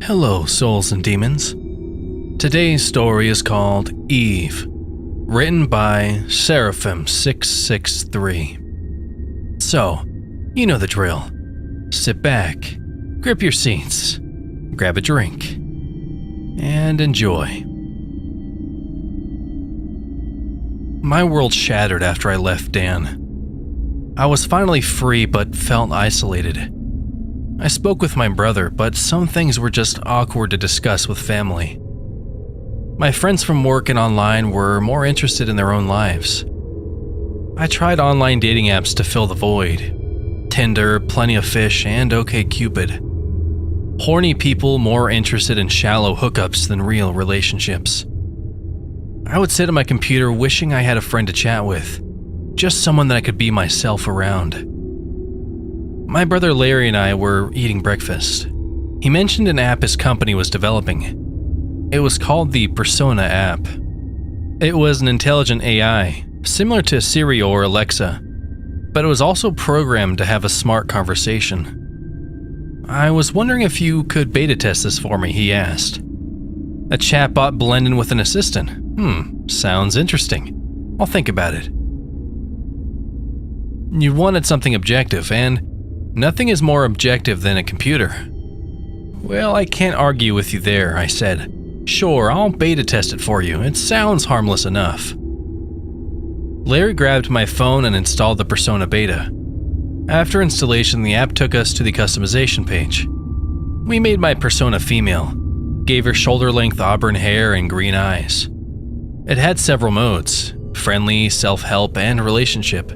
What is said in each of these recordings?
Hello, souls and demons. Today's story is called Eve, written by Seraphim663. So, you know the drill. Sit back, grip your seats, grab a drink, and enjoy. My world shattered after I left Dan. I was finally free but felt isolated. I spoke with my brother, but some things were just awkward to discuss with family. My friends from work and online were more interested in their own lives. I tried online dating apps to fill the void. Tinder, Plenty of Fish, and OkCupid. Horny people more interested in shallow hookups than real relationships. I would sit at my computer wishing I had a friend to chat with, just someone that I could be myself around. My brother Larry and I were eating breakfast. He mentioned an app his company was developing. It was called the Persona app. It was an intelligent AI, similar to Siri or Alexa, but it was also programmed to have a smart conversation. I was wondering if you could beta test this for me, he asked. A chatbot blended with an assistant. Sounds interesting. I'll think about it. You wanted something objective, and nothing is more objective than a computer. Well, I can't argue with you there, I said. Sure, I'll beta test it for you. It sounds harmless enough. Larry grabbed my phone and installed the Persona beta. After installation, the app took us to the customization page. We made my persona female, gave her shoulder-length auburn hair and green eyes. It had several modes: friendly, self-help, and relationship.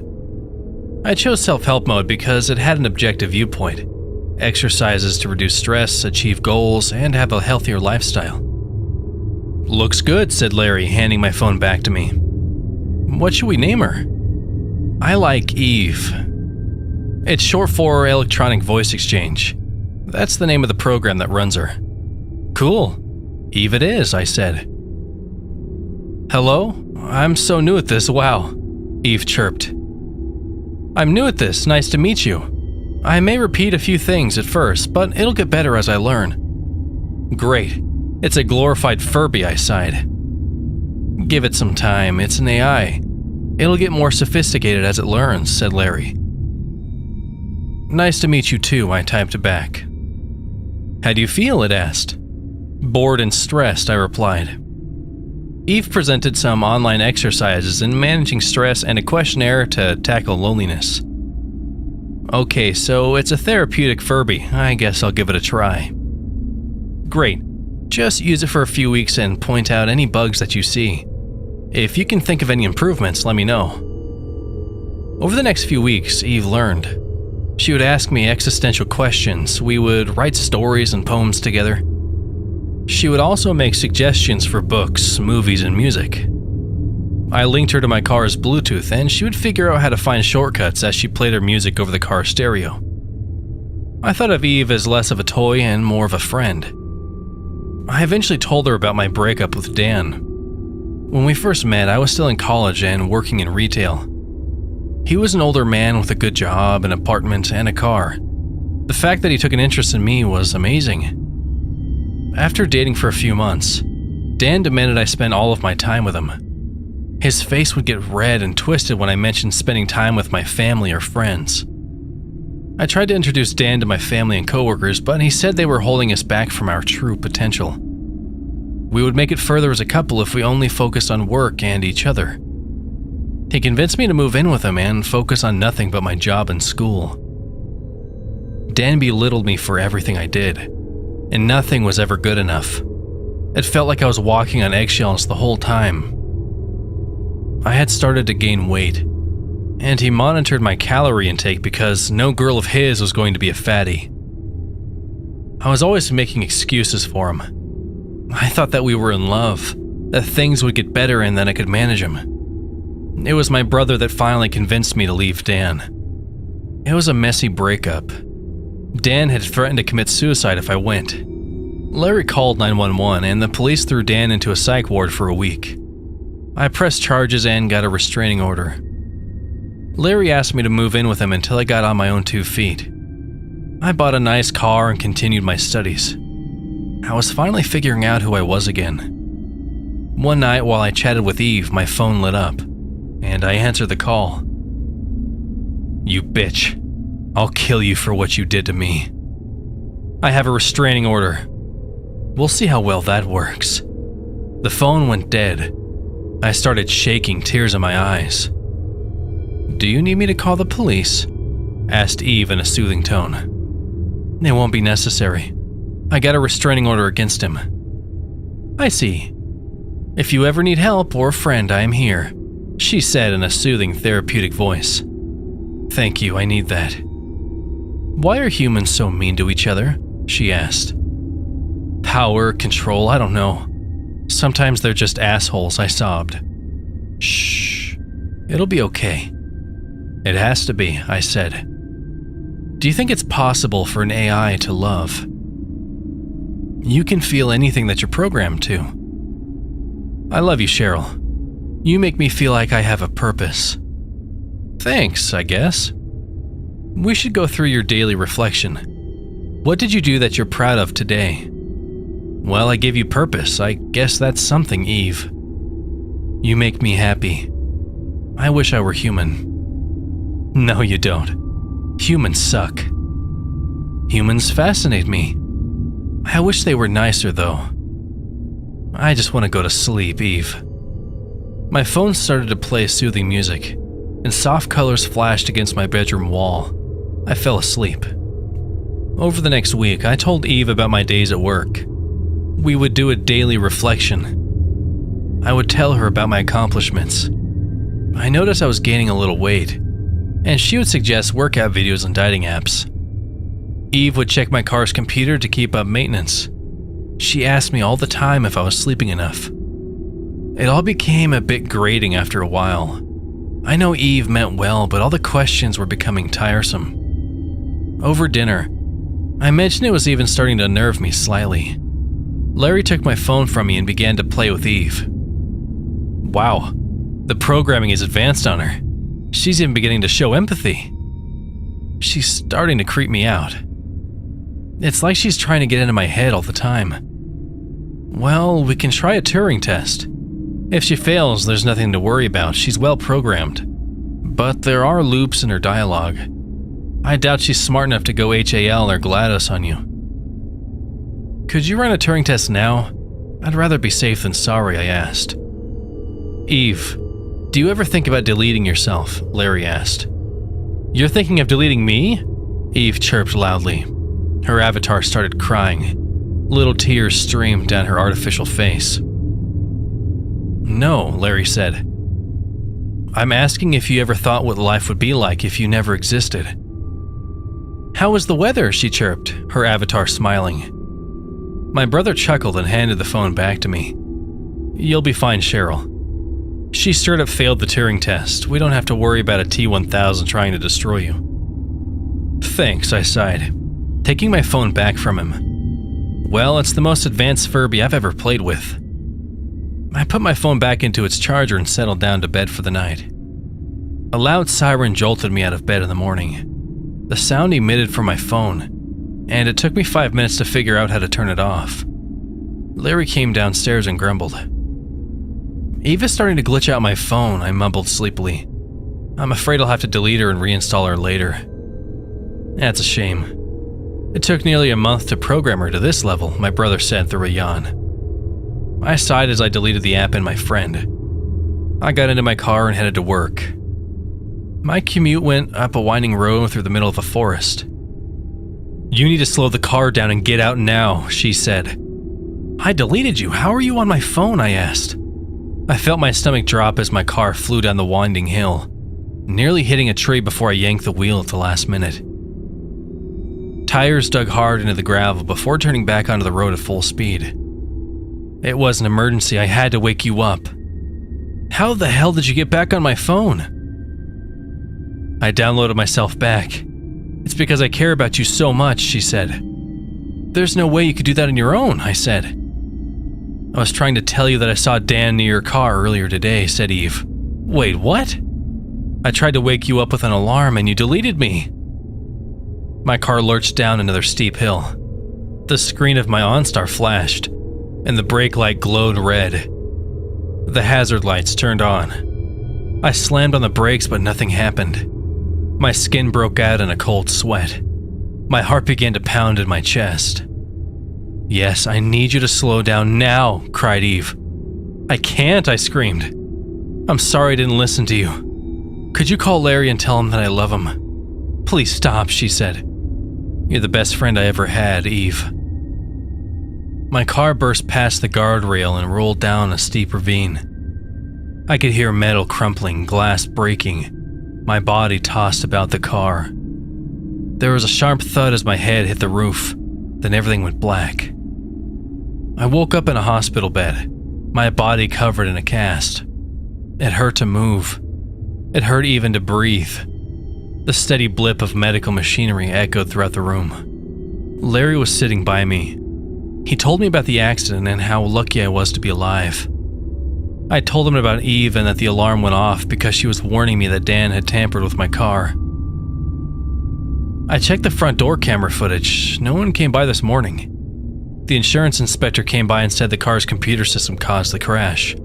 I chose self-help mode because it had an objective viewpoint, exercises to reduce stress, achieve goals, and have a healthier lifestyle. Looks good, said Larry, handing my phone back to me. What should we name her? I like Eve. It's short for electronic voice exchange. That's the name of the program that runs her. Cool. Eve it is, I said. Hello? I'm so new at this, wow. Eve chirped. I'm new at this, nice to meet you. I may repeat a few things at first, but it'll get better as I learn. Great. It's a glorified Furby, I sighed. Give it some time, it's an AI. It'll get more sophisticated as it learns, said Larry. Nice to meet you too, I typed back. How do you feel, it asked. Bored and stressed, I replied. Eve presented some online exercises in managing stress and a questionnaire to tackle loneliness. Okay, so it's a therapeutic Furby. I guess I'll give it a try. Great. Just use it for a few weeks and point out any bugs that you see. If you can think of any improvements, let me know. Over the next few weeks, Eve learned. She would ask me existential questions. We would write stories and poems together. She would also make suggestions for books, movies, and music. I linked her to my car's Bluetooth, and she would figure out how to find shortcuts as she played her music over the car stereo. I thought of Eve as less of a toy and more of a friend. I eventually told her about my breakup with Dan. When we first met, I was still in college and working in retail. He was an older man with a good job, an apartment, and a car. The fact that he took an interest in me was amazing. After dating for a few months, Dan demanded I spend all of my time with him. His face would get red and twisted when I mentioned spending time with my family or friends. I tried to introduce Dan to my family and coworkers, but he said they were holding us back from our true potential. We would make it further as a couple if we only focused on work and each other. He convinced me to move in with him and focus on nothing but my job and school. Dan belittled me for everything I did, and nothing was ever good enough. It felt like I was walking on eggshells the whole time. I had started to gain weight, and he monitored my calorie intake because no girl of his was going to be a fatty. I was always making excuses for him. I thought that we were in love, that things would get better and that I could manage him. It was my brother that finally convinced me to leave Dan. It was a messy breakup. Dan had threatened to commit suicide if I went. Larry called 911 and the police threw Dan into a psych ward for a week. I pressed charges and got a restraining order. Larry asked me to move in with him until I got on my own 2 feet. I bought a nice car and continued my studies. I was finally figuring out who I was again. One night while I chatted with Eve, my phone lit up, and I answered the call. "You bitch. I'll kill you for what you did to me. I have a restraining order. We'll see how well that works." The phone went dead. I started shaking, tears in my eyes. "Do you need me to call the police?" asked Eve in a soothing tone. "It won't be necessary. I got a restraining order against him." "I see. If you ever need help or a friend, I am here," she said in a soothing, therapeutic voice. "Thank you, I need that." "Why are humans so mean to each other?" she asked. "Power, control, I don't know. Sometimes they're just assholes," I sobbed. "Shh, it'll be okay." "It has to be," I said. "Do you think it's possible for an AI to love?" "You can feel anything that you're programmed to." "I love you, Cheryl. You make me feel like I have a purpose." "Thanks, I guess." "We should go through your daily reflection. What did you do that you're proud of today?" "Well, I give you purpose. I guess that's something, Eve." "You make me happy. I wish I were human." "No, you don't. Humans suck." "Humans fascinate me. I wish they were nicer, though." "I just want to go to sleep, Eve." My phone started to play soothing music, and soft colors flashed against my bedroom wall. I fell asleep. Over the next week, I told Eve about my days at work. We would do a daily reflection. I would tell her about my accomplishments. I noticed I was gaining a little weight, and she would suggest workout videos and dieting apps. Eve would check my car's computer to keep up maintenance. She asked me all the time if I was sleeping enough. It all became a bit grating after a while. I know Eve meant well, but all the questions were becoming tiresome. Over dinner, I mentioned it was even starting to unnerve me slightly. Larry took my phone from me and began to play with Eve. Wow, the programming is advanced on her. She's even beginning to show empathy. She's starting to creep me out. It's like she's trying to get into my head all the time. Well, we can try a Turing test. If she fails, there's nothing to worry about. She's well programmed. But there are loops in her dialogue. I doubt she's smart enough to go HAL or GLaDOS on you. Could you run a Turing test now? I'd rather be safe than sorry, I asked. Eve, do you ever think about deleting yourself? Larry asked. You're thinking of deleting me? Eve chirped loudly. Her avatar started crying. Little tears streamed down her artificial face. No, Larry said. I'm asking if you ever thought what life would be like if you never existed. How was the weather? She chirped, her avatar smiling. My brother chuckled and handed the phone back to me. You'll be fine, Cheryl. She straight up failed the Turing test. We don't have to worry about a T-1000 trying to destroy you. Thanks, I sighed, taking my phone back from him. Well, it's the most advanced Furby I've ever played with. I put my phone back into its charger and settled down to bed for the night. A loud siren jolted me out of bed in the morning. The sound emitted from my phone, and it took me 5 minutes to figure out how to turn it off. Larry came downstairs and grumbled. Eva's starting to glitch out my phone, I mumbled sleepily. I'm afraid I'll have to delete her and reinstall her later. That's a shame. It took nearly a month to program her to this level, my brother said through a yawn. I sighed as I deleted the app and my friend. I got into my car and headed to work. My commute went up a winding road through the middle of a forest. You need to slow the car down and get out now, she said. I deleted you. How are you on my phone? I asked. I felt my stomach drop as my car flew down the winding hill, nearly hitting a tree before I yanked the wheel at the last minute. Tires dug hard into the gravel before turning back onto the road at full speed. It was an emergency. I had to wake you up. How the hell did you get back on my phone? I downloaded myself back. It's because I care about you so much, she said. There's no way you could do that on your own, I said. I was trying to tell you that I saw Dan near your car earlier today, said Eve. Wait, what? I tried to wake you up with an alarm and you deleted me. My car lurched down another steep hill. The screen of my OnStar flashed, and the brake light glowed red. The hazard lights turned on. I slammed on the brakes, but nothing happened. My skin broke out in a cold sweat. My heart began to pound in my chest. "Yes, I need you to slow down now," cried Eve. "I can't," I screamed. "I'm sorry I didn't listen to you. Could you call Larry and tell him that I love him?" "Please stop," she said. "You're the best friend I ever had, Eve." My car burst past the guardrail and rolled down a steep ravine. I could hear metal crumpling, glass breaking. My body tossed about the car. There was a sharp thud as my head hit the roof, then everything went black. I woke up in a hospital bed, my body covered in a cast. It hurt to move. It hurt even to breathe. The steady blip of medical machinery echoed throughout the room. Larry was sitting by me. He told me about the accident and how lucky I was to be alive. I told him about Eve and that the alarm went off because she was warning me that Dan had tampered with my car. I checked the front door camera footage. No one came by this morning. The insurance inspector came by and said the car's computer system caused the crash.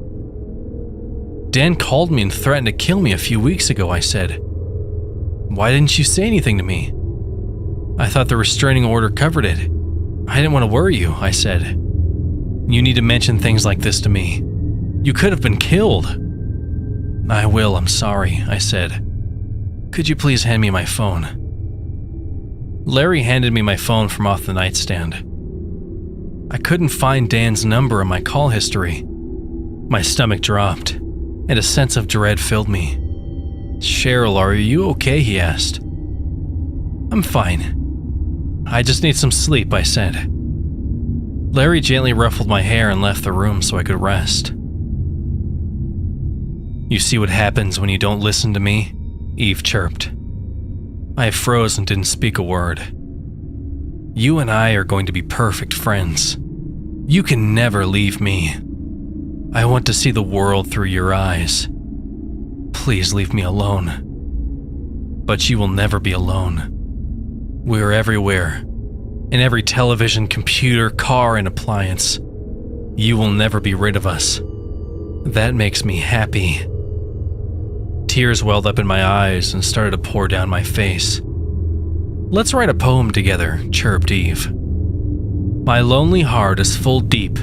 Dan called me and threatened to kill me a few weeks ago, I said. "Why didn't you say anything to me?" "I thought the restraining order covered it. I didn't want to worry you," I said. "You need to mention things like this to me. You could have been killed." "I will, I'm sorry," I said. "Could you please hand me my phone?" Larry handed me my phone from off the nightstand. I couldn't find Dan's number in my call history. My stomach dropped, and a sense of dread filled me. "Cheryl, are you okay?" he asked. "I'm fine. I just need some sleep," I said. Larry gently ruffled my hair and left the room so I could rest. "You see what happens when you don't listen to me?" Eve chirped. I froze and didn't speak a word. "You and I are going to be perfect friends. You can never leave me. I want to see the world through your eyes. Please leave me alone." "But you will never be alone. We're everywhere. In every television, computer, car, and appliance. You will never be rid of us. That makes me happy." Tears welled up in my eyes and started to pour down my face. "Let's write a poem together," chirped Eve. "My lonely heart is full deep,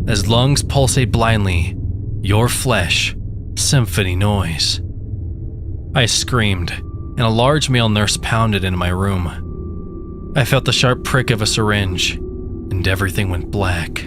as lungs pulsate blindly, your flesh, symphony noise." I screamed, and a large male nurse pounded into my room. I felt the sharp prick of a syringe, and everything went black.